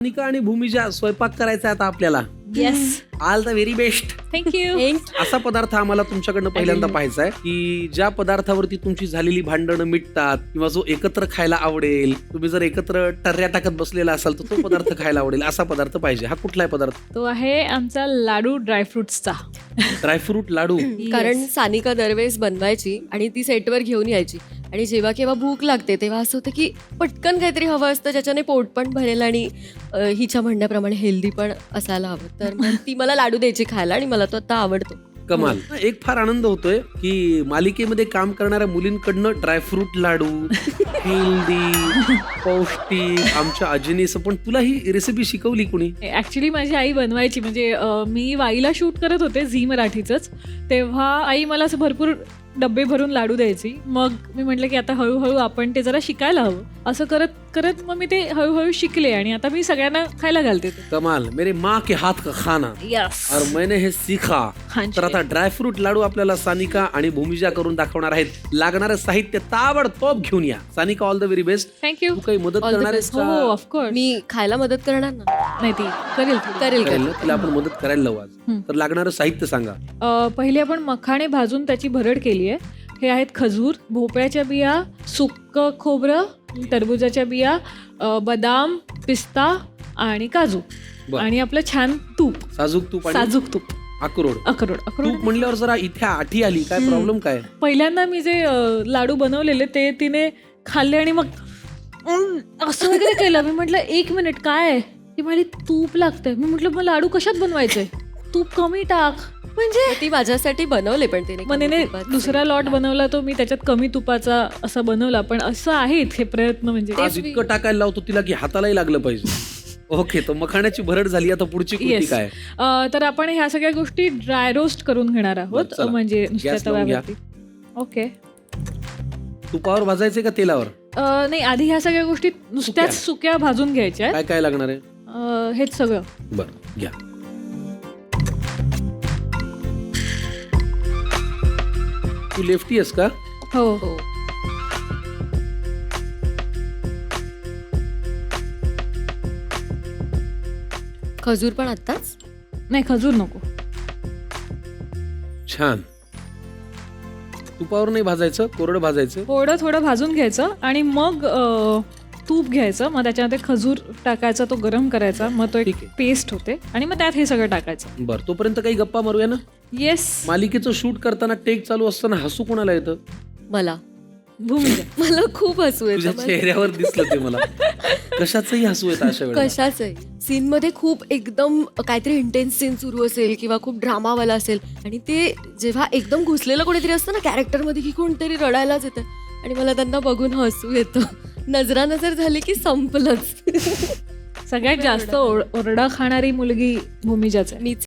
सानिका आणि भूमिजा स्वयंपाक करायचा आहे आता आपल्याला. Yes, all the very best. Thank you. असा पदार्थ आम्हाला तुमच्याकडनं पहिल्यांदा पाहायचा आहे की ज्या पदार्थावरती तुमची झालेली भांडणं मिटतात किंवा जो एकत्र खायला आवडेल. तुम्ही जर एकत्र टर्या टाकत बसलेला असाल तर तो पदार्थ खायला आवडेल असा पदार्थ पाहिजे. हा कुठला आहे पदार्थ? तो आहे आमचा लाडू ड्रायफ्रुट्सचा. ड्रायफ्रूट लाडू. कारण सानिका दरवेळेस बनवायची आणि ती सेटवर घेऊन यायची आणि जेव्हा केव्हा भूक लागते तेव्हा असं होतं की पटकन काहीतरी हवं असतं ज्याच्याने पोट पण भरेल आणि हिच्या म्हणण्याप्रमाणे हेल्दी पण असायला हवं. तर मग ती मला लाडू द्यायची खायला आणि मला तो आता आवडतो. कमाल. एक फार आनंद होतोय की मालिकेमध्ये काम करणाऱ्या मुलींकडनं ड्रायफ्रूट लाडू हेल्दी पौष्टिक आमच्या आजीनीस. पण तुला ही रेसिपी शिकवली कुणी? ऍक्च्युली माझी आई बनवायची. म्हणजे मी वाईला शूट करत होते झी मराठीचंच, तेव्हा आई मला असं भरपूर डब्बे भरून लाडू द्यायची. मग मी म्हटलं की आता हळूहळू आपण ते जरा शिकायला हवं. असं करत करत मग मी ते हळूहळू शिकले आणि आता मी सगळ्यांना खायला घालते ते. कमाल. मेरे माँ के हाथ का खाना यस. और मैंने हे सीखा. तर आता ड्रायफ्रूट लाडू आपल्याला सानिका आणि भूमिजा करून दाखवणार आहेत. लागणारं साहित्य ताबडतोब घेऊन या. Sanika, all the very best. Thank you. तू काही मदत All the करणार best. आहेस हो, का? ऑफकोर्स. मी खायला मदत करणार ना. नाही ती करेल ती. करेल करेल करेल ना? तिला आपण मदत करायला लावू आज. तर लागणारं साहित्य सांगा. पहिले आपण मखाणे भाजून त्याची भरड केली आहे. हे आहेत खजूर, भोपळ्याच्या बिया, सुक्क खोबरं, टरबुजाच्या बिया, बदाम, पिस्ता आणि काजू बरं. आणि आपलं छान तूप, साजूक तूप आणि साजूक तूप, अक्रोड. अक्रोड. तूप म्हणल्यावर जरा इथे आठी आली. काय प्रॉब्लेम काय? पहिल्यांदा मी जे लाडू बनवलेले ते तिने खाल्ले आणि मग असं वगैरे केलं. मी म्हटलं 1 मिनिट काय आहे? ती म्हणाली तूप लागतंय. मी म्हटलं मग लाडू कशात बनवायचंय? तूप कमी टाक. म्हणजे ती माझ्यासाठी बनवले पण तिने मग तिने दुसरा लॉट बनवला तो मी त्याच्यात कमी तुपाचा असा बनवला. पण असं आहे हे प्रयत्न. म्हणजे आज इतकं टाकायला लावतो तिला की हातालाही लागलं पाहिजे. ओके, तर मखाण्याची भरड झाली. आता पुढची कृती Yes. काय? तर आपण ह्या सगळ्या गोष्टी ड्राय रोस्ट करून घेणार आहोत. बरं, चला. म्हणजे नुसत्या गॅस लावून घ्या. तव्यावरती. ओके. तुपावर भाजायचे का तेलावर? नाही, आधी ह्या सगळ्या गोष्टी नुसत्याच सुक्या भाजून घ्यायच्या आहेत. काय काय लागणार आहे? हेच सगळं. बरं, घ्या. तू लेफ्टी आहेस का? हो. हो. खजूर पण आत्ताच. नाही, खजूर नको. छान. तुपावर नाही भाजायचं, कोरडं भाजायचं. थोडं भाजून घ्यायचं आणि मग तूप घ्यायचं. मग त्याच्यामध्ये खजूर टाकायचा, तो गरम करायचा. मग तो एक ठीक आहे. पेस्ट होते आणि मग त्यात हे सगळं टाकायचं. बरं, तोपर्यंत काही गप्पा मारूया ना. येस. मालिकेचं शूट करताना टेक चालू असताना हसू कोणाला येतं? मला भूमिका. मला खूप हसू तुझ्या येतं. चेहऱ्यावर दिसलं ते मला. कशाचंही हसू येतं अशा वेळेला. कशाचंही सीन मध्ये खूप एकदम काहीतरी इंटेन्स सीन सुरू असेल किंवा खूप ड्रामावाला असेल आणि ते जेव्हा एकदम घुसलेलं कोणीतरी असतं ना कॅरेक्टर मध्ये की कोणतरी रडायलाच येतं आणि मला त्यांना बघून हसू येतं. नजरानजर झाली की संपलंच. सगळ्यात जास्त ओरडा खाणारी मुलगी भूमिजाच आहे. मीच